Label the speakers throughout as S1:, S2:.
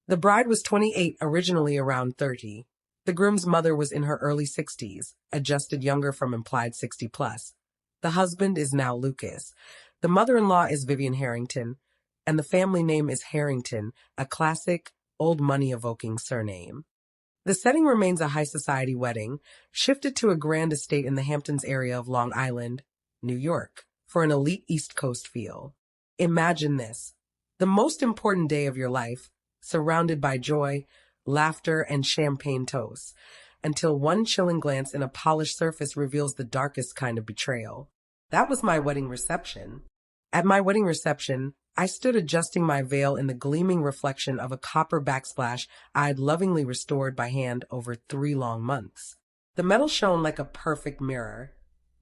S1: The bride was 28, originally around 30. The groom's mother was in her early 60s, adjusted younger from implied 60 plus. The husband is now Lucas. The mother-in-law is Vivian Harrington, and the family name is Harrington, a classic, old money-evoking surname. The setting remains a high society wedding, shifted to a grand estate in the Hamptons area of Long Island, New York, for an elite East Coast feel. Imagine this: the most important day of your life, surrounded by joy, laughter, and champagne toasts, until one chilling glance in a polished surface reveals the darkest kind of betrayal. That was my wedding reception. At my wedding reception, I stood adjusting my veil in the gleaming reflection of a copper backsplash I'd lovingly restored by hand over 3 long months. The metal shone like a perfect mirror.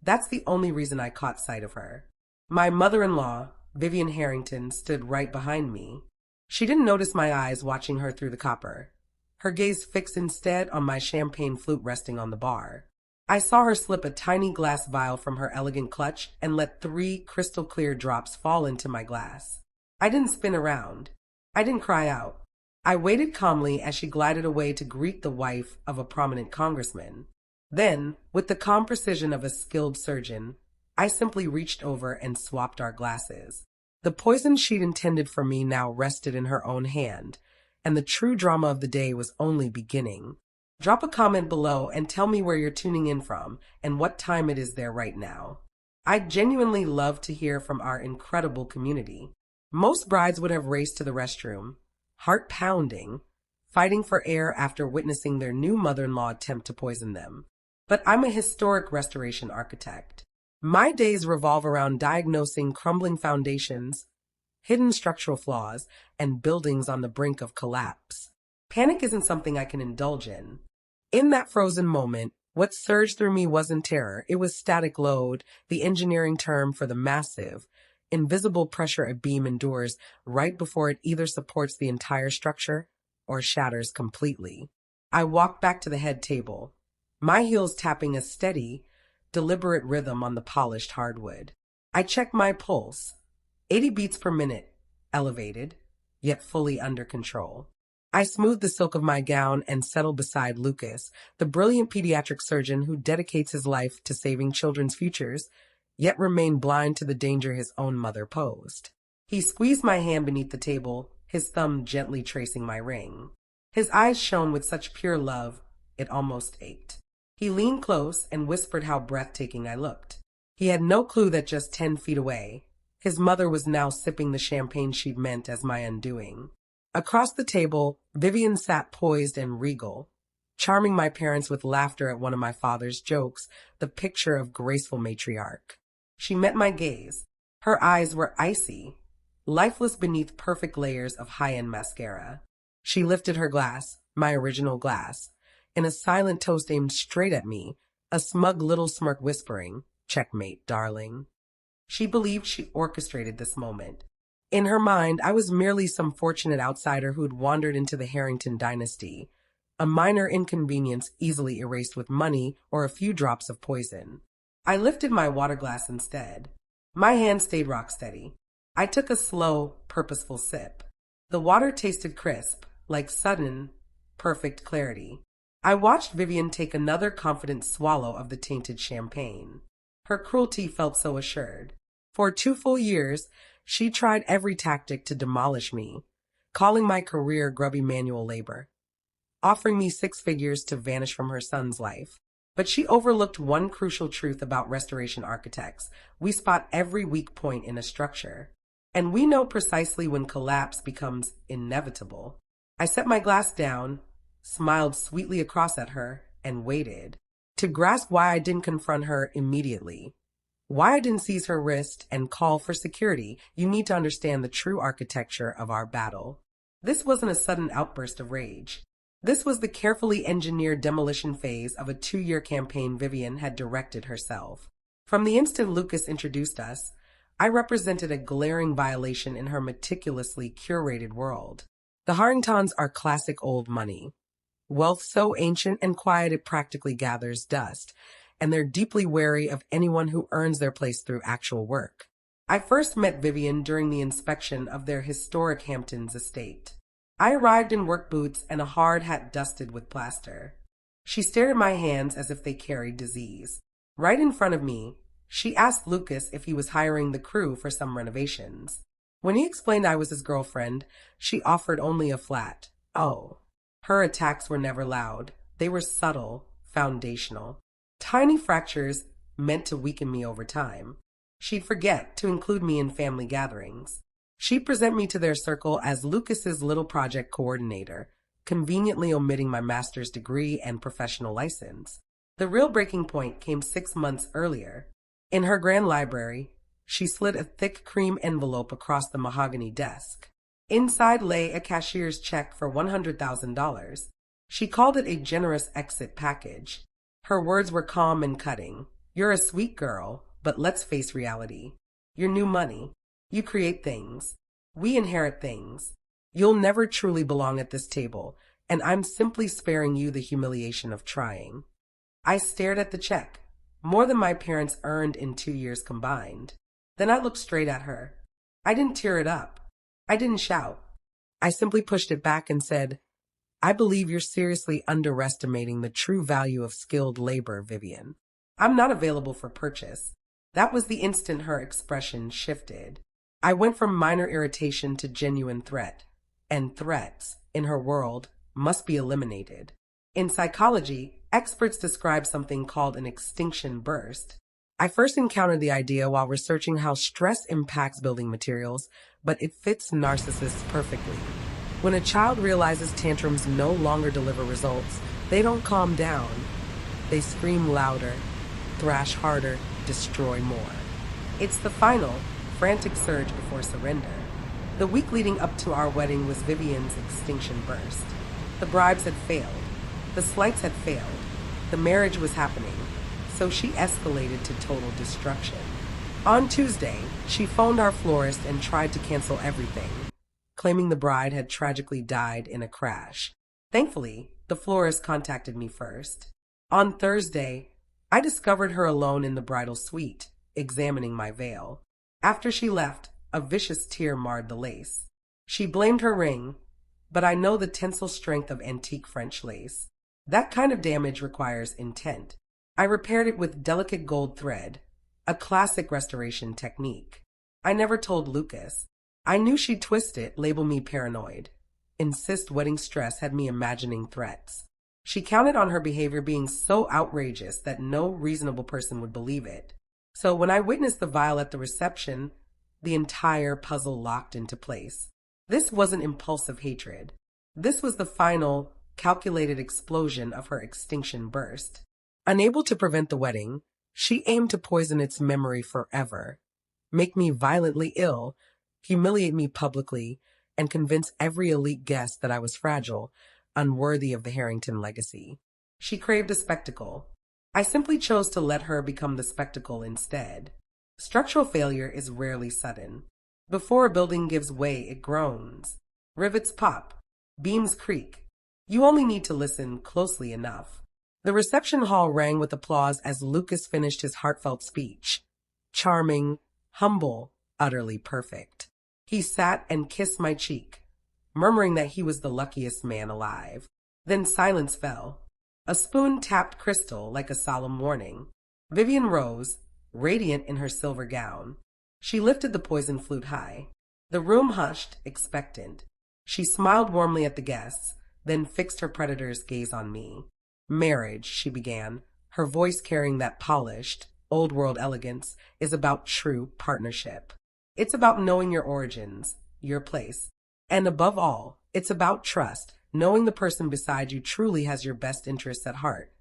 S1: That's the only reason I caught sight of her. My mother-in-law, Vivian Harrington, stood right behind me. She didn't notice my eyes watching her through the copper. Her gaze fixed instead on my champagne flute resting on the bar. I saw her slip a tiny glass vial from her elegant clutch and let 3 crystal-clear drops fall into my glass. I didn't spin around. I didn't cry out. I waited calmly as she glided away to greet the wife of a prominent congressman. Then, with the calm precision of a skilled surgeon, I simply reached over and swapped our glasses. The poison she'd intended for me now rested in her own hand, and the true drama of the day was only beginning. Drop a comment below and tell me where you're tuning in from and what time it is there right now. I'd genuinely love to hear from our incredible community. Most brides would have raced to the restroom, heart pounding, fighting for air after witnessing their new mother-in-law attempt to poison them. But I'm a historic restoration architect. My days revolve around diagnosing crumbling foundations, hidden structural flaws, and buildings on the brink of collapse. Panic isn't something I can indulge in. In that frozen moment, what surged through me wasn't terror. It was static load, the engineering term for the massive, invisible pressure a beam endures right before it either supports the entire structure or shatters completely. I walked back to the head table, my heels tapping a steady, deliberate rhythm on the polished hardwood. I checked my pulse, 80 beats per minute, elevated, yet fully under control. I smoothed the silk of my gown and settled beside Lucas, the brilliant pediatric surgeon who dedicates his life to saving children's futures, yet remained blind to the danger his own mother posed. He squeezed my hand beneath the table, his thumb gently tracing my ring. His eyes shone with such pure love, it almost ached. He leaned close and whispered how breathtaking I looked. He had no clue that just 10 feet away, his mother was now sipping the champagne she'd meant as my undoing. Across the table, Vivian sat poised and regal, charming my parents with laughter at one of my father's jokes, the picture of graceful matriarch. She met my gaze. Her eyes were icy, lifeless beneath perfect layers of high-end mascara. She lifted her glass, my original glass, in a silent toast aimed straight at me, a smug little smirk whispering, "Checkmate, darling." She believed she orchestrated this moment. In her mind, I was merely some fortunate outsider who'd wandered into the Harrington dynasty, a minor inconvenience easily erased with money or a few drops of poison. I lifted my water glass instead. My hand stayed rock steady. I took a slow, purposeful sip. The water tasted crisp, like sudden, perfect clarity. I watched Vivian take another confident swallow of the tainted champagne. Her cruelty felt so assured. For 2 full years, she tried every tactic to demolish me, calling my career grubby manual labor, offering me 6 figures to vanish from her son's life. But she overlooked one crucial truth about restoration architects. We spot every weak point in a structure, and we know precisely when collapse becomes inevitable. I set my glass down, smiled sweetly across at her, and waited to grasp why I didn't confront her immediately. Why I didn't seize her wrist and call for security. You need to understand the true architecture of our battle. This wasn't a sudden outburst of rage. This was the carefully engineered demolition phase of a 2-year campaign Vivian had directed herself. From the instant Lucas introduced us, I represented a glaring violation in her meticulously curated world. The Harringtons are classic old money. Wealth so ancient and quiet it practically gathers dust, and they're deeply wary of anyone who earns their place through actual work. I first met Vivian during the inspection of their historic Hamptons estate. I arrived in work boots and a hard hat dusted with plaster. She stared at my hands as if they carried disease. Right in front of me, she asked Lucas if he was hiring the crew for some renovations. When he explained I was his girlfriend, she offered only a flat. Oh. Her attacks were never loud. They were subtle, foundational. Tiny fractures meant to weaken me over time. She'd forget to include me in family gatherings. She'd present me to their circle as Lucas's little project coordinator, conveniently omitting my master's degree and professional license. The real breaking point came 6 months earlier. In her grand library, she slid a thick cream envelope across the mahogany desk. Inside lay a cashier's check for $100,000. She called it a generous exit package. Her words were calm and cutting. You're a sweet girl, but let's face reality. You're new money. You create things. We inherit things. You'll never truly belong at this table, and I'm simply sparing you the humiliation of trying. I stared at the check, more than my parents earned in 2 years combined. Then I looked straight at her. I didn't tear it up. I didn't shout. I simply pushed it back and said, I believe you're seriously underestimating the true value of skilled labor, Vivian. I'm not available for purchase. That was the instant her expression shifted. I went from minor irritation to genuine threat, and threats, in her world, must be eliminated. In psychology, experts describe something called an extinction burst. I first encountered the idea while researching how stress impacts building materials, but it fits narcissists perfectly. When a child realizes tantrums no longer deliver results, they don't calm down. They scream louder, thrash harder, destroy more. It's the final, frantic surge before surrender. The week leading up to our wedding was Vivian's extinction burst. The bribes had failed. The slights had failed. The marriage was happening. So she escalated to total destruction. On Tuesday, she phoned our florist and tried to cancel everything, claiming the bride had tragically died in a crash. Thankfully, the florist contacted me first. On Thursday, I discovered her alone in the bridal suite, examining my veil. After she left, a vicious tear marred the lace. She blamed her ring, but I know the tensile strength of antique French lace. That kind of damage requires intent. I repaired it with delicate gold thread, a classic restoration technique. I never told Lucas. I knew she'd twist it, label me paranoid, insist wedding stress had me imagining threats. She counted on her behavior being so outrageous that no reasonable person would believe it. So when I witnessed the vial at the reception, the entire puzzle locked into place. This wasn't impulsive hatred. This was the final, calculated explosion of her extinction burst. Unable to prevent the wedding, she aimed to poison its memory forever, make me violently ill, humiliate me publicly, and convince every elite guest that I was fragile, unworthy of the Harrington legacy. She craved a spectacle. I simply chose to let her become the spectacle instead. Structural failure is rarely sudden. Before a building gives way, it groans. Rivets pop. Beams creak. You only need to listen closely enough. The reception hall rang with applause as Lucas finished his heartfelt speech. Charming, humble, utterly perfect. He sat and kissed my cheek, murmuring that he was the luckiest man alive. Then silence fell. A spoon tapped crystal like a solemn warning. Vivian rose, radiant in her silver gown. She lifted the poison flute high. The room hushed, expectant. She smiled warmly at the guests, then fixed her predator's gaze on me. Marriage, she began, her voice carrying that polished, old-world elegance, is about true partnership. It's about knowing your origins, your place. And above all, it's about trust, knowing the person beside you truly has your best interests at heart.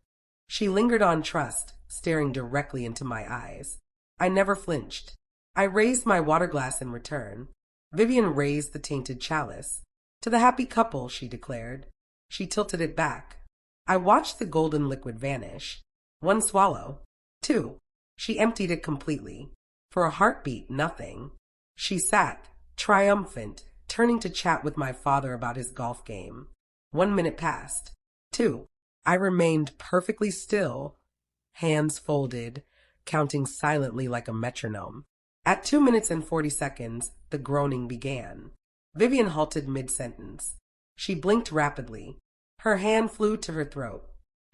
S1: She lingered on trust, staring directly into my eyes. I never flinched. I raised my water glass in return. Vivian raised the tainted chalice. To the happy couple, she declared. She tilted it back. I watched the golden liquid vanish. 1 swallow. 2. She emptied it completely. For a heartbeat, nothing. She sat, triumphant, turning to chat with my father about his golf game. 1 minute passed. 2. I remained perfectly still, hands folded, counting silently like a metronome. At 2 minutes and 40 seconds, the groaning began. Vivian halted mid-sentence. She blinked rapidly. Her hand flew to her throat.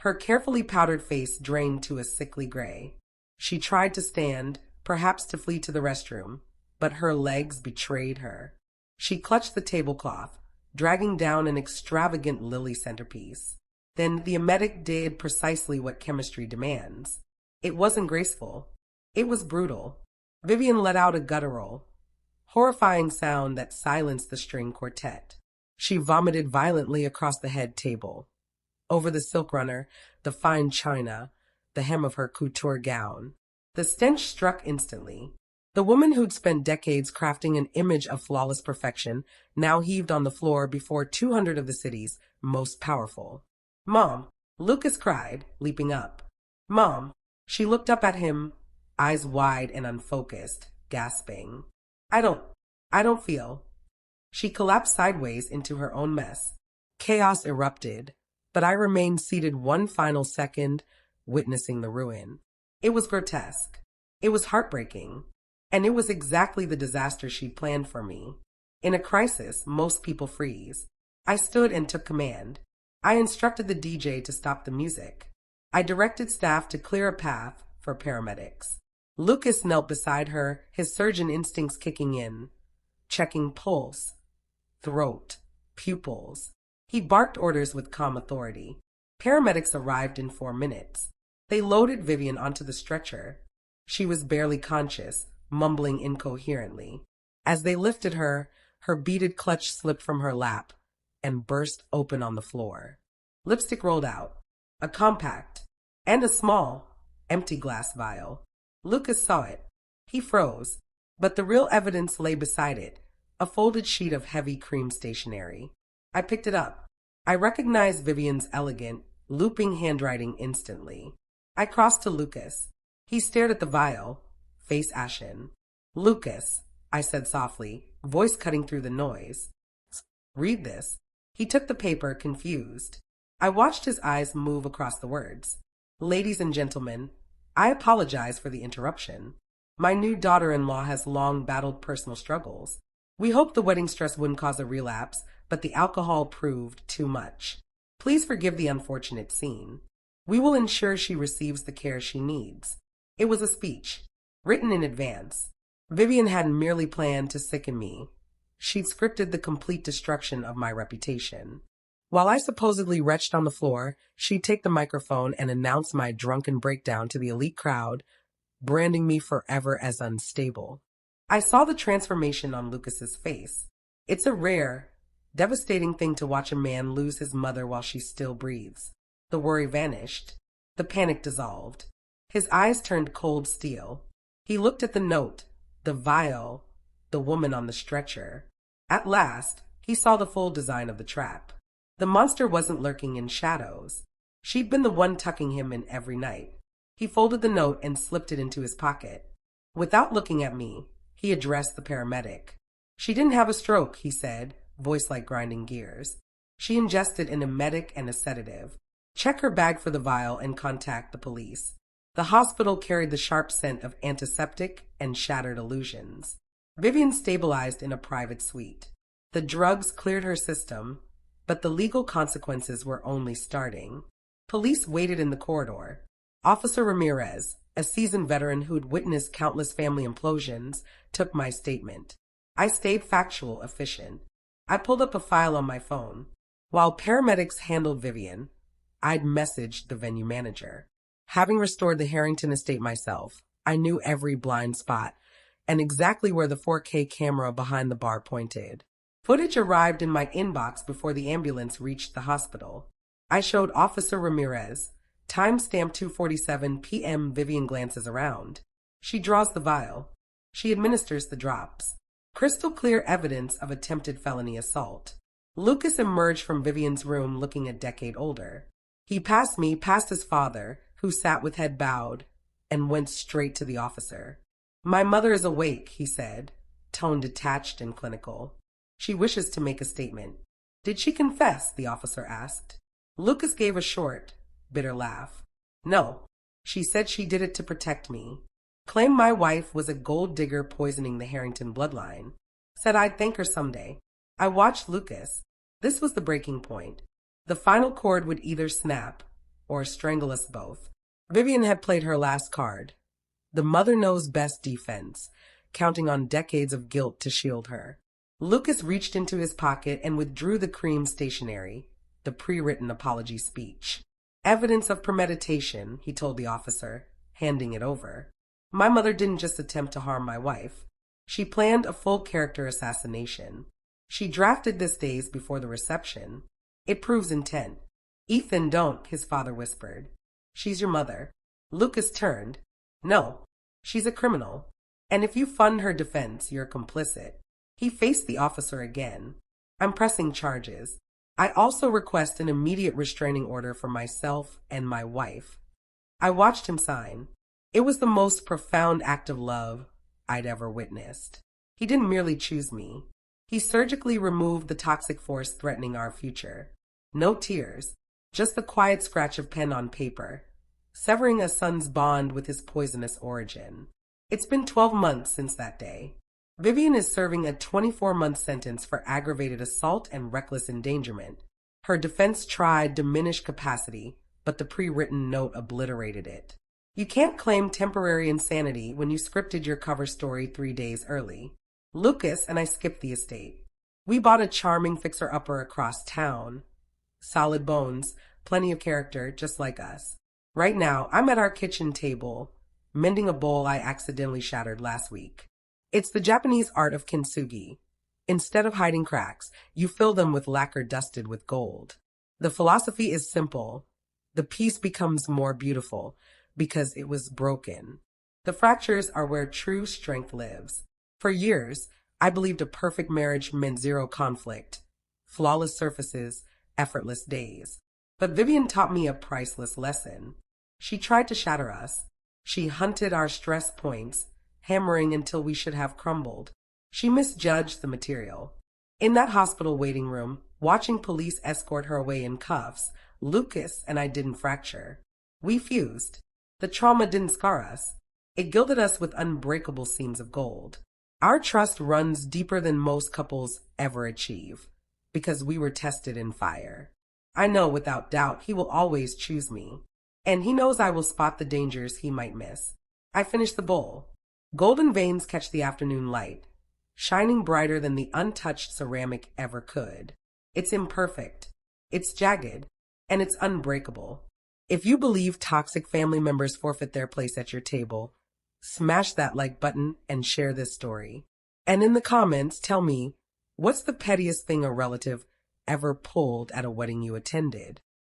S1: Her carefully powdered face drained to a sickly gray. She tried to stand, perhaps to flee to the restroom, but her legs betrayed her. She clutched the tablecloth, dragging down an extravagant lily centerpiece. Then the emetic did precisely what chemistry demands. It wasn't graceful. It was brutal. Vivian let out a guttural, horrifying sound that silenced the string quartet. She vomited violently across the head table, over the silk runner, the fine china, the hem of her couture gown. The stench struck instantly. The woman who'd spent decades crafting an image of flawless perfection now heaved on the floor before 200 of the city's most powerful. "Mom!" Lucas cried, leaping up. "Mom!" She looked up at him, eyes wide and unfocused, gasping. I don't feel." She collapsed sideways into her own mess. Chaos erupted, but I remained seated one final second, witnessing the ruin. It was grotesque. It was heartbreaking. And it was exactly the disaster she'd planned for me. In a crisis, most people freeze. I stood and took command. I instructed the DJ to stop the music. I directed staff to clear a path for paramedics. Lucas knelt beside her, his surgeon instincts kicking in, checking pulse, throat, pupils. He barked orders with calm authority. Paramedics arrived in 4 minutes. They loaded Vivian onto the stretcher. She was barely conscious, mumbling incoherently. As they lifted her, her beaded clutch slipped from her lap and burst open on the floor. Lipstick rolled out, a compact, and a small, empty glass vial. Lucas saw it. He froze, but the real evidence lay beside it, a folded sheet of heavy cream stationery. I picked it up. I recognized Vivian's elegant, looping handwriting instantly. I crossed to Lucas. He stared at the vial, face ashen. "Lucas," I said softly, voice cutting through the noise. "Read this." He took the paper, confused. I watched his eyes move across the words. "Ladies and gentlemen, I apologize for the interruption. My new daughter-in-law has long battled personal struggles. We hoped the wedding stress wouldn't cause a relapse, but the alcohol proved too much. Please forgive the unfortunate scene. We will ensure she receives the care she needs." It was a speech, written in advance. Vivian hadn't merely planned to sicken me. She'd scripted the complete destruction of my reputation. While I supposedly retched on the floor, she'd take the microphone and announce my drunken breakdown to the elite crowd, branding me forever as unstable. I saw the transformation on Lucas's face. It's a rare, devastating thing to watch a man lose his mother while she still breathes. The worry vanished. The panic dissolved. His eyes turned cold steel. He looked at the note, the vial, the woman on the stretcher. At last, he saw the full design of the trap. The monster wasn't lurking in shadows. She'd been the one tucking him in every night. He folded the note and slipped it into his pocket. Without looking at me, he addressed the paramedic. "She didn't have a stroke," he said, voice like grinding gears. "She ingested an emetic and a sedative. Check her bag for the vial and contact the police." The hospital carried the sharp scent of antiseptic and shattered illusions. Vivian stabilized in a private suite. The drugs cleared her system, but the legal consequences were only starting. Police waited in the corridor. Officer Ramirez, a seasoned veteran who'd witnessed countless family implosions, took my statement. I stayed factual, efficient. I pulled up a file on my phone. While paramedics handled Vivian, I'd messaged the venue manager. Having restored the Harrington estate myself, I knew every blind spot and exactly where the 4K camera behind the bar pointed. Footage arrived in my inbox before the ambulance reached the hospital. I showed Officer Ramirez. Timestamp 2:47 p.m. Vivian glances around. She draws the vial. She administers the drops. Crystal clear evidence of attempted felony assault. Lucas emerged from Vivian's room looking a decade older. He passed me, past his father, who sat with head bowed, and went straight to the officer. "My mother is awake," he said, tone detached and clinical. "She wishes to make a statement." "Did she confess?" the officer asked. Lucas gave a short, bitter laugh. "No, she said she did it to protect me. Claimed my wife was a gold digger poisoning the Harrington bloodline. Said I'd thank her someday." I watched Lucas. This was the breaking point. The final cord would either snap or strangle us both. Vivian had played her last card. The mother knows best defense, counting on decades of guilt to shield her. Lucas reached into his pocket and withdrew the cream stationery, the pre-written apology speech. Evidence of premeditation, he told the officer, handing it over. My mother didn't just attempt to harm my wife. She planned a full character assassination. She drafted this days before the reception. It proves intent. Ethan, don't, his father whispered. She's your mother. Lucas turned. No, she's a criminal. And if you fund her defense, you're complicit. He faced the officer again. I'm pressing charges. I also request an immediate restraining order for myself and my wife. I watched him sign. It was the most profound act of love I'd ever witnessed. He didn't merely choose me. He surgically removed the toxic force threatening our future. No tears, just the quiet scratch of pen on paper, severing a son's bond with his poisonous origin. It's been 12 months since that day. Vivian is serving a 24-month sentence for aggravated assault and reckless endangerment. Her defense tried diminished capacity, but the pre-written note obliterated it. You can't claim temporary insanity when you scripted your cover story 3 days early. Lucas and I skipped the estate. We bought a charming fixer-upper across town. Solid bones, plenty of character, just like us. Right now, I'm at our kitchen table, mending a bowl I accidentally shattered last week. It's the Japanese art of kintsugi. Instead of hiding cracks, you fill them with lacquer dusted with gold. The philosophy is simple. The piece becomes more beautiful because it was broken. The fractures are where true strength lives. For years, I believed a perfect marriage meant zero conflict, flawless surfaces, effortless days. But Vivian taught me a priceless lesson. She tried to shatter us. She hunted our stress points, hammering until we should have crumbled. She misjudged the material. In that hospital waiting room, watching police escort her away in cuffs, Lucas and I didn't fracture. We fused. The trauma didn't scar us. It gilded us with unbreakable seams of gold. Our trust runs deeper than most couples ever achieve, because we were tested in fire. I know without doubt he will always choose me, and he knows I will spot the dangers he might miss. I finish the bowl. Golden veins catch the afternoon light, shining brighter than the untouched ceramic ever could. It's imperfect, it's jagged, and it's unbreakable. If you believe toxic family members forfeit their place at your table, smash that like button and share this story. And in the comments, tell me, what's the pettiest thing a relative ever pulled at a wedding you attended?